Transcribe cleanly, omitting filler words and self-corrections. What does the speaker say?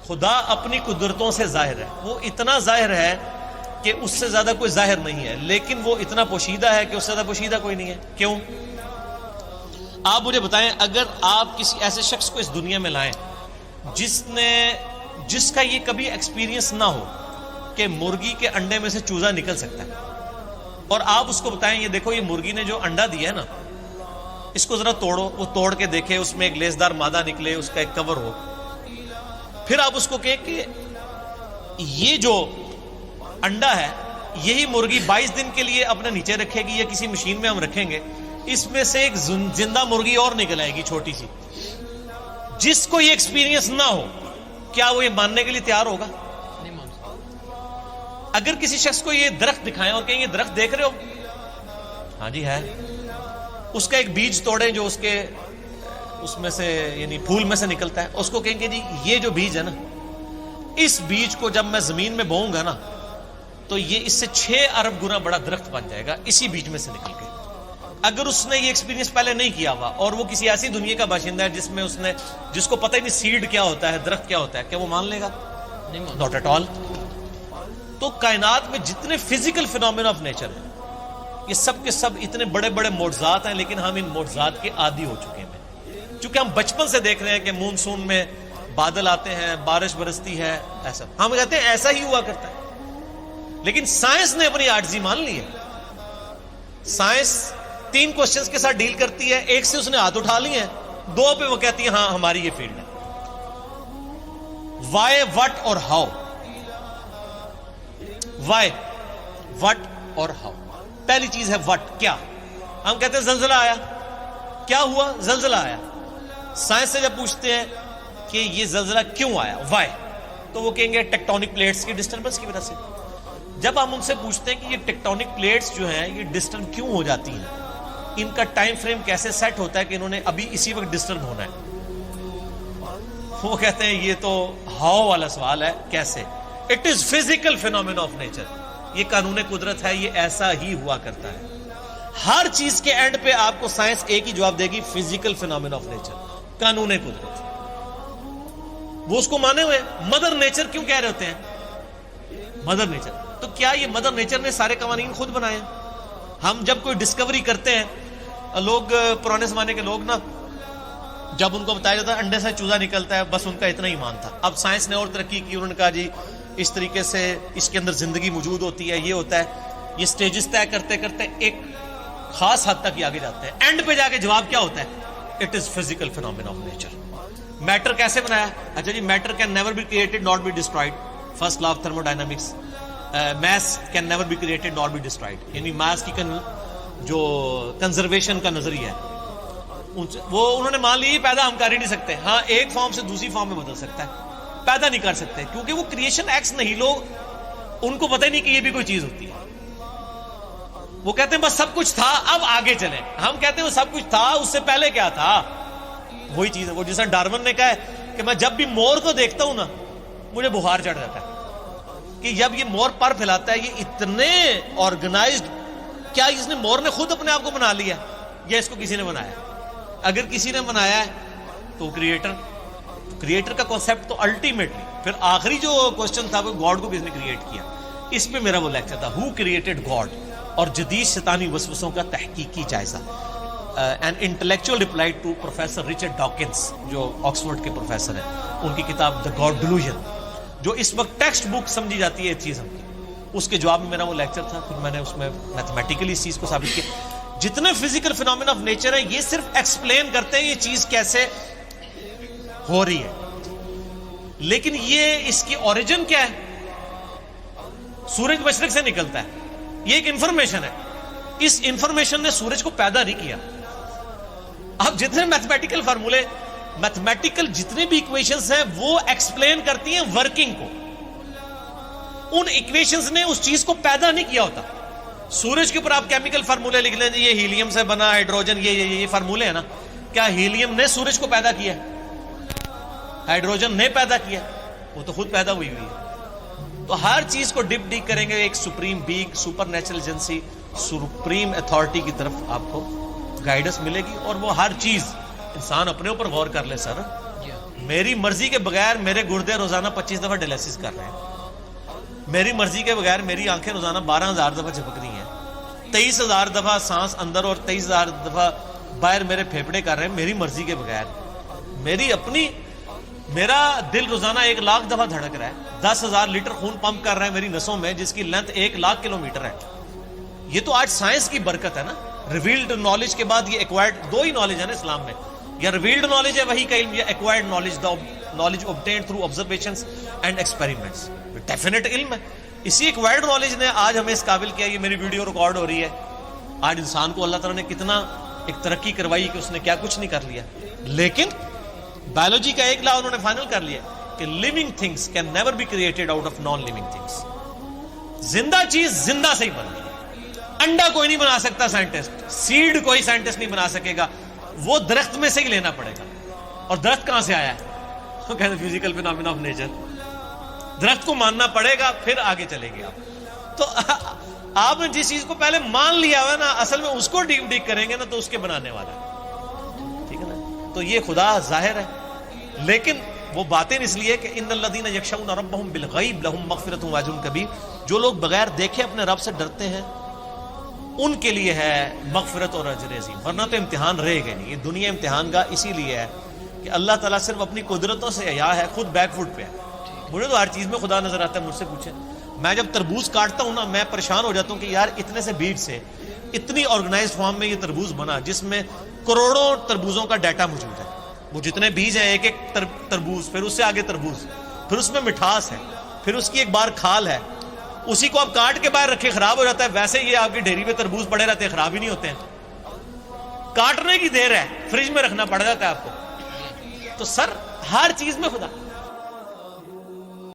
خدا اپنی قدرتوں سے ظاہر ہے، وہ اتنا ظاہر ہے کہ اس سے زیادہ کوئی ظاہر نہیں ہے، لیکن وہ اتنا پوشیدہ ہے کہ اس سے زیادہ پوشیدہ کوئی نہیں ہے۔ کیوں؟ آپ مجھے بتائیں، اگر آپ کسی ایسے شخص کو اس دنیا میں لائیں جس کا یہ کبھی ایکسپیرینس نہ ہو کہ مرغی کے انڈے میں سے چوزا نکل سکتا ہے، اور آپ اس کو بتائیں یہ دیکھو یہ مرغی نے جو انڈا دیا ہے نا، اس کو ذرا توڑو، وہ توڑ کے دیکھے، اس میں ایک لیسدار مادہ نکلے، اس کا ایک کور ہو، پھر آپ اس کو کہیں کہ یہ جو انڈا ہے یہی مرغی 22 دن کے لیے اپنے نیچے رکھے گی یا کسی مشین میں ہم رکھیں گے، اس میں سے ایک زندہ مرغی اور نکل آئے گی چھوٹی سی۔ جس کو یہ ایکسپیرینس نہ ہو، کیا وہ یہ ماننے کے لیے تیار ہوگا؟ اگر کسی شخص کو یہ درخت دکھائیں اور کہیں یہ درخت دیکھ رہے ہو، ہاں جی ہے، اس کا ایک بیج توڑیں جو اس میں سے یعنی پھول میں سے نکلتا ہے، اس کو کہیں گے جی یہ جو بیج ہے نا، اس بیج کو جب میں زمین میں بوؤں گا نا تو یہ اس سے 6 ارب گنا بڑا درخت بن جائے گا اسی بیج میں سے نکل کے۔ اگر اس نے یہ ایکسپیرینس پہلے نہیں کیا ہوا اور وہ کسی ایسی دنیا کا باشندہ ہے جس کو پتہ ہی نہیں سیڈ کیا ہوتا ہے، درخت کیا ہوتا ہے، کیا وہ مان لے گا؟ Not at all. تو کائنات میں جتنے فزیکل فینومینا آف نیچر ہیں یہ سب کے سب اتنے بڑے بڑے معجزات ہیں، لیکن ہم ان معجزات کے عادی ہو چکے ہیں، چونکہ ہم بچپن سے دیکھ رہے ہیں کہ مونسون میں بادل آتے ہیں، بارش برستی ہے، ایسا ہم کہتے ہیں ایسا ہی ہوا کرتا ہے، لیکن سائنس نے اپنی عاجزی مان لی ہے۔ سائنس 3 کوشچنز کے ساتھ ڈیل کرتی ہے، ایک سے اس نے ہاتھ اٹھا لیے ہیں، 2 پہ وہ کہتی ہے ہاں ہماری یہ فیلڈ ہے، وائی، وٹ اور ہاؤ۔ وائی، وٹ اور ہاؤ۔ پہلی چیز ہے وٹ، کیا؟ ہم کہتے ہیں زلزلہ آیا، کیا ہوا؟ زلزلہ آیا۔ سائنس سے جب پوچھتے ہیں کہ یہ زلزلہ کیوں آیا، وائی، تو وہ کہیں گے ٹیکٹونک پلیٹس کی ڈسٹربنس کی وجہ سے۔ جب ہم ان سے پوچھتے ہیں کہ یہ ٹیکٹونک پلیٹس جو ہیں یہ ڈسٹرب کیوں ہو جاتی ہیں، ان کا ٹائم فریم کیسے سیٹ ہوتا ہے کہ انہوں نے ابھی اسی وقت ڈسٹرب ہونا ہے، وہ کہتے ہیں یہ تو ہاؤ والا سوال ہے، کیسے؟ It is physical phenomena of nature, یہ قانون قدرت ہے، یہ ایسا ہی ہوا کرتا ہے۔ ہر چیز کے اینڈ پہ آپ کو سائنس ایک ہی جواب دے گی، فزیکل فینومینا آف نیچر، قانون قدرت۔ وہ اس کو مانے ہوئے۔ مدر نیچر کیوں کہہ رہے ہوتے ہیں مدر نیچر؟ تو کیا یہ مدر نیچر نے سارے قوانین خود بنائے ہیں؟ ہم جب کوئی ڈسکوری کرتے ہیں، لوگ پرانے زمانے کے لوگ نا، جب ان کو بتایا جاتا ہے انڈے سے چوزا نکلتا ہے، بس ان کا اتنا ایمان تھا۔ اب سائنس نے اور ترقی کی، انہوں نے کہا جی اس طریقے سے اس کے اندر زندگی موجود ہوتی ہے، یہ ہوتا ہے، یہ سٹیجز طے کرتے کرتے ایک خاص حد تک یہ آگے جاتے ہیں، اینڈ پہ جا کے جواب کیا ہوتا ہے؟ It is physical phenomena of nature. Matter کیسے بنایا؟ اچھا جی، matter can never be created not be destroyed, first law of thermodynamics. Mass can never be created not be destroyed, یعنی میس کی جو کنزرویشن کا نظریہ ہے وہ انہوں نے مان لی، پیدا ہم کر ہی نہیں سکتے، ہاں ایک فارم سے دوسری فارم میں بدل سکتا ہے، پیدا نہیں کر سکتے، کیونکہ وہ کریشن ایکس نہیں، لوگ ان کو پتہ ہی نہیں کہ یہ بھی کوئی چیز ہوتی ہے۔ وہ کہتے ہیں بس سب کچھ تھا، اب آگے چلیں۔ ہم کہتے ہیں وہ سب کچھ تھا، اس سے پہلے کیا تھا؟ وہی چیز ہے، وہ جیسا ڈارون نے کہا ہے کہ میں جب بھی مور کو دیکھتا ہوں نا مجھے بخار چڑھ جاتا ہے، کہ جب یہ مور پر پھیلاتا ہے یہ اتنے آرگنائزڈ، کیا اس نے مور نے خود اپنے آپ کو بنا لیا یا اس کو کسی نے بنایا؟ اگر کسی نے بنایا ہے تو کریٹر کا کانسیپٹ تو الٹیمیٹلی، پھر آخری جو کوسچن تھا وہ گاڈ کو کس نے کریٹ کیا، اس پہ میرا وہ لیکچر تھا، ہو کریٹڈ گاڈ، اور جدید شیطانی وسوسوں کا تحقیقی جائزہ، an intellectual reply to professor Richard Dawkins جو آکسفورڈ کے پروفیسر ہیں، ان کی کتاب دا گاڈ ڈیلوژن جو اس وقت ٹیکسٹ بک سمجھی جاتی ہے ایتھیزم کی، اس کے جواب میں میرا وہ لیکچر تھا۔ پھر میں نے اس میں میتھمیٹیکلی اس چیز کو ثابت کیا، جتنے فزیکل فینومینا آف نیچر ہیں یہ صرف ایکسپلین کرتے ہیں یہ چیز کیسے ہو رہی ہے، لیکن یہ اس کی اوریجن کیا ہے؟ سورج مشرق سے نکلتا ہے، یہ ایک انفارمیشن ہے، اس انفارمیشن نے سورج کو پیدا نہیں کیا۔ اب جتنے میتھمیٹیکل فارمولے، میتھمیٹیکل جتنے بھی ایکویشنز ہیں وہ ایکسپلین کرتی ہیں ورکنگ کو، ان ایکویشنز نے اس چیز کو پیدا نہیں کیا ہوتا۔ سورج کے اوپر آپ کیمیکل فارمولے لکھ لیں، یہ ہیلیم سے بنا، ہائیڈروجن، یہ فارمولے ہیں نا، کیا ہیلیم نے سورج کو پیدا کیا؟ ہائیڈروجن نے پیدا کیا؟ وہ تو خود پیدا ہوئی ہوئی ہے۔ تو ہر چیز کو ڈپ ڈیک کریں گے ایک supreme being, super natural agency, supreme authority کی طرف آپ کو گائیڈنس ملے گی، اور وہ ہر چیز انسان اپنے اوپر غور کر لے سر، میری مرضی کے بغیر میرے گردے روزانہ 25 دفعہ ڈائلسس کر رہے ہیں. میری مرضی کے بغیر میری آنکھیں روزانہ 12,000 دفعہ جھپک رہی ہیں. 23,000 دفعہ سانس اندر اور 23,000 دفعہ باہر میرے پھیپھڑے کر رہے ہیں میری مرضی کے بغیر. میری اپنی میرا دل روزانہ 1,00,000 دفعہ دھڑک رہا ہے. 10,000 لیٹر خون پمپ کر رہا ہے میری نسوں میں, جس کی لینتھ 1,00,000 کلومیٹر ہے. یہ تو آج سائنس کی برکت ہے نا. ریویلڈ نالج کے بعد یہ ایکوائرڈ, دو ہی نالج ہے نا اسلام میں, یا ریویلڈ نالج ہے وہی کا علم, یا acquired knowledge, the knowledge obtained through observations and experiments. Definite علم ہے. اسی ایکوائرڈ نالج نے آج ہمیں اس قابل کیا. یہ میری ویڈیو ریکارڈ ہو رہی ہے. آج انسان کو اللہ تعالیٰ نے کتنا ایک ترقی کروائی کہ اس نے کیا کچھ نہیں کر لیا. لیکن بایولوجی کا ایک لا انہوں نے فائنل کر لیا کہ living things can never be created out of non living things. زندہ چیز زندہ سے ہی بنتی ہے. انڈا کوئی نہیں بنا سکتا سائنٹسٹ, سیڈ کوئی سائنٹسٹ نہیں بنا سکے گا, وہ درخت میں سے ہی لینا پڑے گا. اور درخت کہاں سے آیا ہے؟ وہ کہتے ہیں فزیکل فینومینا آف نیچر. درخت کو ماننا پڑے گا پھر آگے چلیں گے آپ. تو آپ نے جس چیز کو پہلے مان لیا ہوا نا, اصل میں اس کو ڈیپ ڈیپ کریں گے نا تو اس کے بنانے والا ہے. ٹھیک ہے نا. تو یہ خدا ظاہر ہے, لیکن وہ باطن اس لیے کہ ان الذین یخشون ربهم بالغیب لهم مغفرۃ واجر کبیر. جو لوگ بغیر دیکھے اپنے رب سے ڈرتے ہیں ان کے لیے ہے مغفرت اور اجر عظیم. ورنہ تو امتحان رہے گا نہیں. یہ دنیا امتحان کا اسی لیے ہے کہ اللہ تعالیٰ صرف اپنی قدرتوں سے عیاں ہے, خود بیک فٹ پہ ہے. مجھے تو ہر چیز میں خدا نظر آتا ہے. مجھ سے پوچھیں, میں جب تربوز کاٹتا ہوں نا, میں پریشان ہو جاتا ہوں کہ یار اتنے سے بیج سے اتنی آرگنائزڈ فارم میں یہ تربوز بنا جس میں کروڑوں تربوزوں کا ڈیٹا موجود ہے. وہ جتنے بیج ہیں, ایک ایک تربوز, پھر اس سے آگے تربوز, پھر اس میں مٹھاس ہے, پھر اس کی ایک بار کھال ہے. اسی کو آپ کاٹ کے باہر رکھے خراب ہو جاتا ہے. ویسے یہ آپ کی ڈیری پہ تربوز پڑے رہتے ہیں, خراب ہی نہیں ہوتے ہیں. کاٹنے کی دیر ہے, فریج میں رکھنا پڑ جاتا ہے آپ کو. تو سر ہر چیز میں خدا.